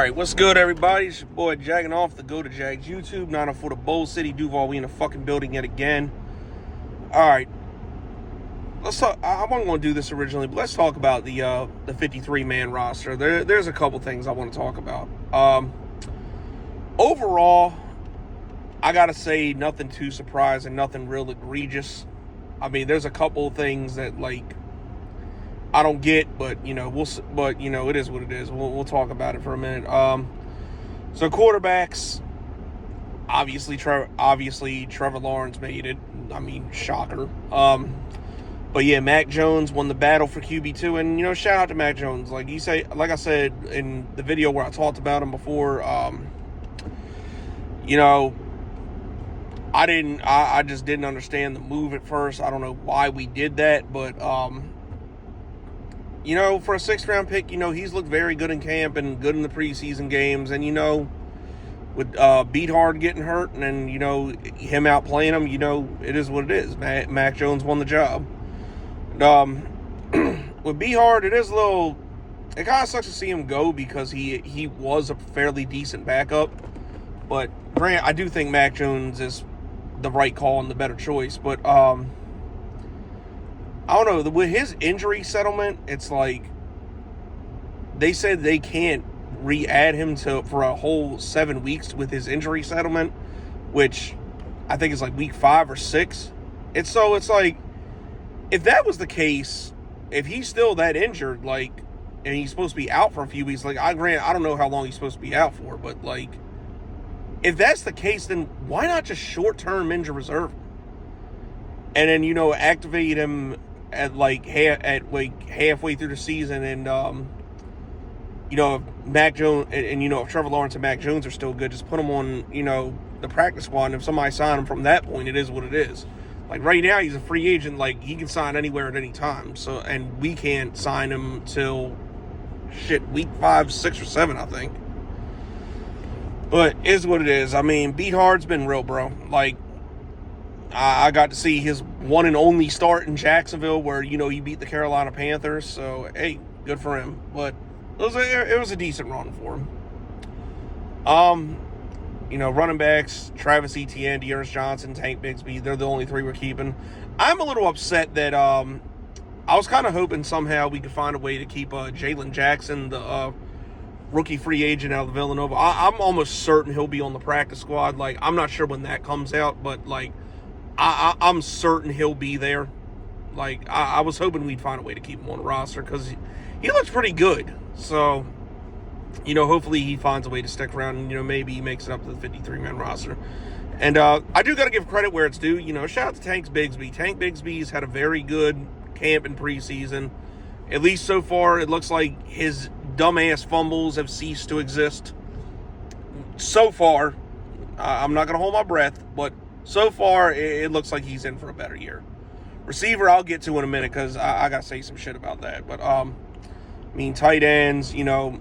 Alright, what's good, everybody? It's your boy Jagging Off the Go to Jags YouTube. 904 to Bowl City, Duval. We in the fucking building yet again. Alright. Let's talk. I wasn't going to do this originally, but let's talk about the 53-man roster. There's a couple things I want to talk about. Overall, I got to say nothing too surprising, nothing real egregious. I mean, there's a couple things that, like, I don't get, but it is what it is. We'll talk about it for a minute. So quarterbacks, obviously Trevor Lawrence made it. I mean, shocker. But yeah, Mac Jones won the battle for QB2, and shout out to Mac Jones. Like I said in the video where I talked about him before. I just didn't understand the move at first. I don't know why we did that, but for a sixth-round pick, he's looked very good in camp and good in the preseason games. And, with Beathard getting hurt and then, him out playing him, it is what it is. Mac Jones won the job. With Beathard, it kind of sucks to see him go because he was a fairly decent backup. But, Grant, I do think Mac Jones is the right call and the better choice. But, I don't know, with his injury settlement, it's like they said they can't re-add him for a whole 7 weeks with his injury settlement, which I think is like week 5 or 6. It's like, if that was the case, if he's still that injured, like, and he's supposed to be out for a few weeks, like, I don't know how long he's supposed to be out for, but like, if that's the case, then why not just short-term injury reserve him? And then, activate him at halfway through the season, and if Mac Jones and if Trevor Lawrence and Mac Jones are still good, just put them on the practice squad. And if somebody sign him from that point, it is what it is. Like right now, he's a free agent. Like he can sign anywhere at any time. So and we can't sign him till week 5, 6, or 7, I think. But it is what it is. I mean, Beathard's been real, bro. Like, I got to see his one and only start in Jacksonville where, he beat the Carolina Panthers. So, hey, good for him. But it was a decent run for him. Running backs, Travis Etienne, Dearness Johnson, Tank Bigsby, they're the only 3 we're keeping. I'm a little upset that I was kind of hoping somehow we could find a way to keep Jalen Jackson, the rookie free agent out of Villanova. I'm almost certain he'll be on the practice squad. Like, I'm not sure when that comes out, but, like, I'm certain he'll be there. Like, I was hoping we'd find a way to keep him on the roster because he looks pretty good. So, hopefully he finds a way to stick around and, maybe he makes it up to the 53-man roster. And I do got to give credit where it's due. Shout out to Tank Bigsby. Tank Bigsby's had a very good camp in preseason. At least so far, it looks like his dumbass fumbles have ceased to exist. So far, I'm not going to hold my breath, but so far, it looks like he's in for a better year. Receiver, I'll get to in a minute because I got to say some shit about that. But, tight ends, 3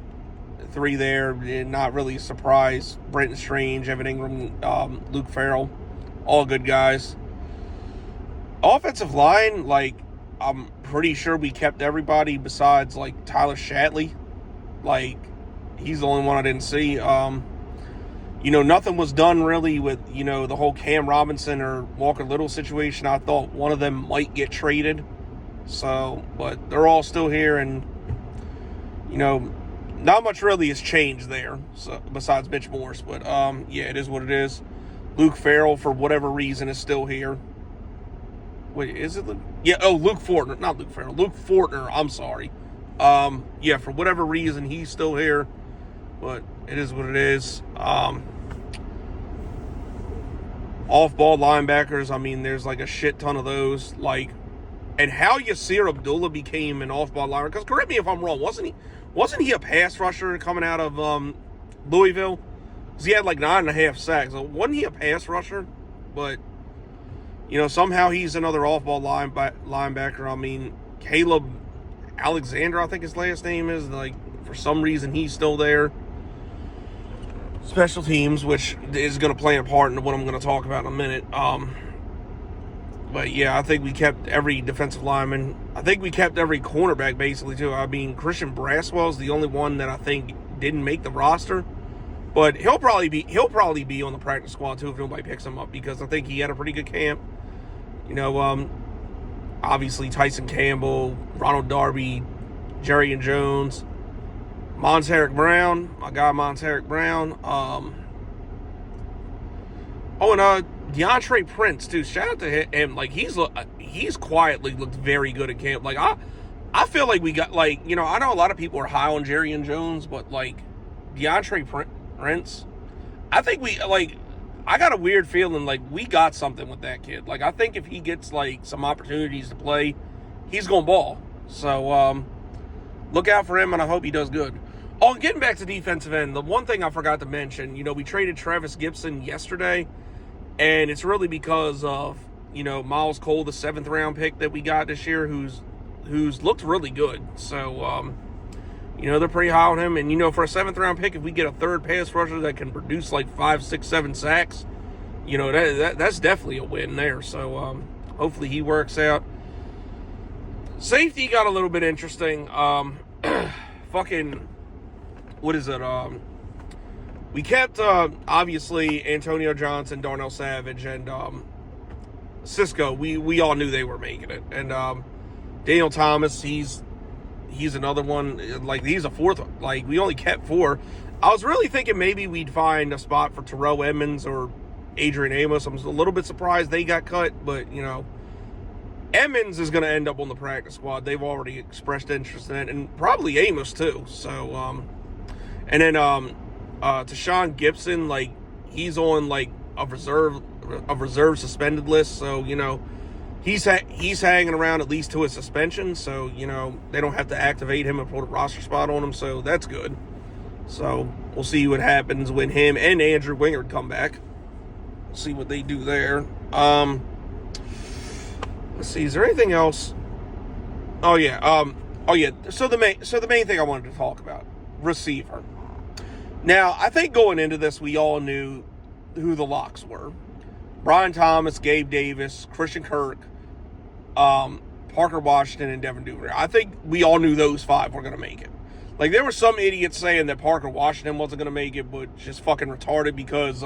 there, not really a surprise. Brenton Strange, Evan Ingram, Luke Farrell, all good guys. Offensive line, like, I'm pretty sure we kept everybody besides, like, Tyler Shatley. Like, he's the only one I didn't see. Nothing was done really with, the whole Cam Robinson or Walker Little situation. I thought one of them might get traded. So, but they're all still here and, not much really has changed there. So, besides Mitch Morse. But, yeah, it is what it is. Luke Farrell, for whatever reason, is still here. Wait, is it Luke? Yeah, Luke Fortner. Not Luke Farrell. Luke Fortner, I'm sorry. Yeah, for whatever reason, he's still here. But it is what it is. Off-ball linebackers, there's like a shit ton of those. Like, and how Yasir Abdullah became an off-ball linebacker, because correct me if I'm wrong, wasn't he a pass rusher coming out of Louisville? Because he had like 9.5 sacks. So wasn't he a pass rusher? But, somehow he's another off-ball linebacker. Caleb Alexander, I think his last name is. Like, for some reason, he's still there. Special teams, which is going to play a part in what I'm going to talk about in a minute. But, yeah, I think we kept every defensive lineman. I think we kept every cornerback, basically, too. Christian Braswell is the only one that I think didn't make the roster. But he'll probably be on the practice squad too if nobody picks him up, because I think he had a pretty good camp. You know, obviously Tyson Campbell, Ronald Darby, Jerry and Jones, Montaric Brown, my guy Montaric Brown. DeAndre Prince too. Shout out to him. Like he's quietly looked very good at camp. Like I feel like we got, like, you know, I know a lot of people are high on Jerry and Jones, but like DeAndre Prince, I think I got a weird feeling like we got something with that kid. Like I think if he gets like some opportunities to play, he's gonna ball. So look out for him, and I hope he does good. Oh, and getting back to defensive end, the one thing I forgot to mention, you know, we traded Travis Gibson yesterday, and it's really because of, you know, Miles Cole, the 7th round pick that we got this year, who's looked really good. So you know, they're pretty high on him. And, you know, for a 7th round pick, if we get a third pass rusher that can produce like 5, 6, 7 sacks, you know, that's definitely a win there. So hopefully he works out. Safety got a little bit interesting. What is it? We kept, obviously, Antonio Johnson, Darnell Savage, and Cisco. We all knew they were making it. And Daniel Thomas, he's another one. Like, he's a 4th. Like, we only kept 4. I was really thinking maybe we'd find a spot for Terrell Edmonds or Adrian Amos. I'm a little bit surprised they got cut, but, you know, Edmonds is going to end up on the practice squad. They've already expressed interest in it, and probably Amos too. So, and then Tashawn Gibson, like, he's on like a reserve suspended list. So, you know, he's hanging around at least to his suspension. So, you know, they don't have to activate him and put a roster spot on him. So that's good. So we'll see what happens when him and Andrew Wingard come back. We'll see what they do there. Let's see, is there anything else? Oh yeah. So the main thing I wanted to talk about, receiver. Now, I think going into this, we all knew who the locks were: Brian Thomas, Gabe Davis, Christian Kirk, Parker Washington, and Devin Duvernay. I think we all knew those 5 were going to make it. Like, there were some idiots saying that Parker Washington wasn't going to make it, but just fucking retarded, because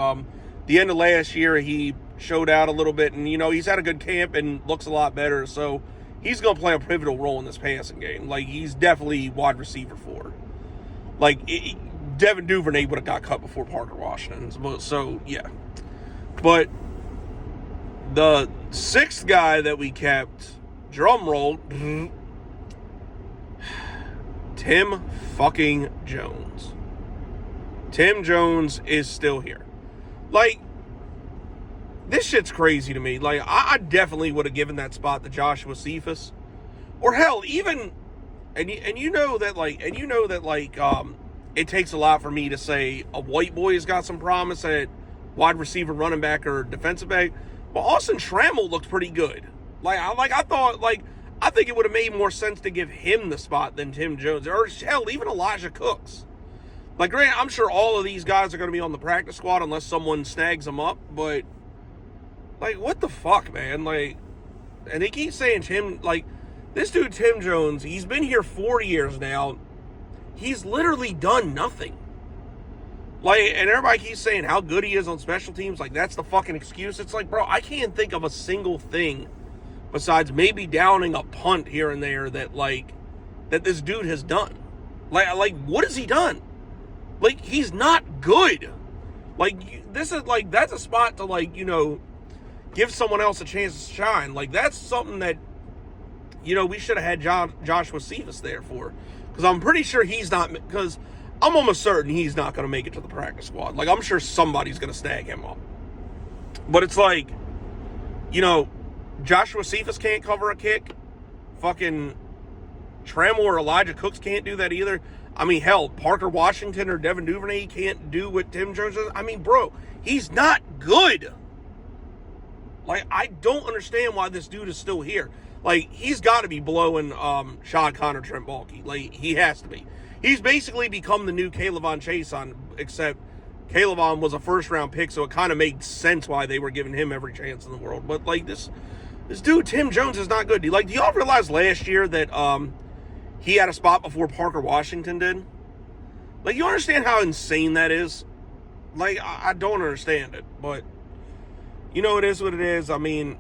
the end of last year he showed out a little bit, and, you know, he's had a good camp and looks a lot better, so he's going to play a pivotal role in this passing game. Like, he's definitely wide receiver 4. Like, Devin Duvernay would have got cut before Parker Washington, so yeah. But the 6th guy that we kept, drum roll, Tim fucking Jones. Tim Jones is still here. Like, this shit's crazy to me. Like, I definitely would have given that spot to Joshua Cephas, or hell, even, and you know that it takes a lot for me to say a white boy has got some promise at wide receiver, running back, or defensive back. But Austin Trammell looked pretty good. I think it would have made more sense to give him the spot than Tim Jones, or hell, even Elijah Cooks. Like, granted, I'm sure all of these guys are going to be on the practice squad unless someone snags them up, but, like, what the fuck, man? Like, and they keep saying this dude, Tim Jones, he's been here 4 years now. He's literally done nothing. Like, and everybody keeps saying how good he is on special teams. Like, that's the fucking excuse. It's like, bro, I can't think of a single thing besides maybe downing a punt here and there that this dude has done. Like, what has he done? Like, he's not good. Like, this is, like, that's a spot to, like, you know, give someone else a chance to shine. Like, that's something that, you know, we should have had Joshua Cephas there for. Because I'm pretty sure he's not, because I'm almost certain he's not going to make it to the practice squad. Like, I'm sure somebody's going to snag him up. But it's like, you know, Joshua Cephas can't cover a kick. Fucking Trammell or Elijah Cooks can't do that either. I mean, hell, Parker Washington or Devin Duvernay can't do what Tim Jones does. I mean, bro, he's not good. Like, I don't understand why this dude is still here. Like, he's got to be blowing Sean Connor, Trent Baalke. Like, he has to be. He's basically become the new Kayvon Chason, except Kayvon was a first-round pick, so it kind of made sense why they were giving him every chance in the world. But, like, this dude, Tim Jones, is not good. Do y'all realize last year that he had a spot before Parker Washington did? Like, you understand how insane that is? Like, I don't understand it, but you know, it is what it is. I mean,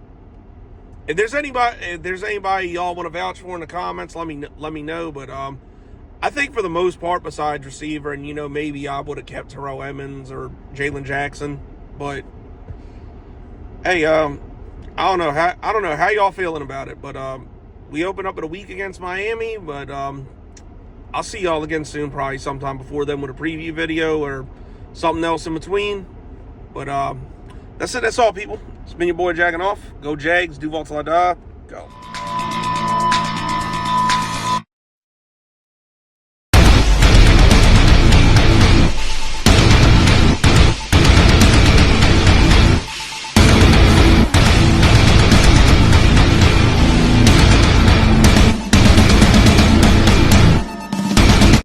if there's anybody y'all want to vouch for in the comments, let me know. But I think for the most part, besides receiver, and you know, maybe I would have kept Terrell Emmons or Jalen Jackson. But hey, I don't know how y'all feeling about it. But we open up in a week against Miami. But I'll see y'all again soon, probably sometime before then with a preview video or something else in between. But that's it. That's all, people. It's been your boy Jacking Off. Go Jags. Duval till I die. Go.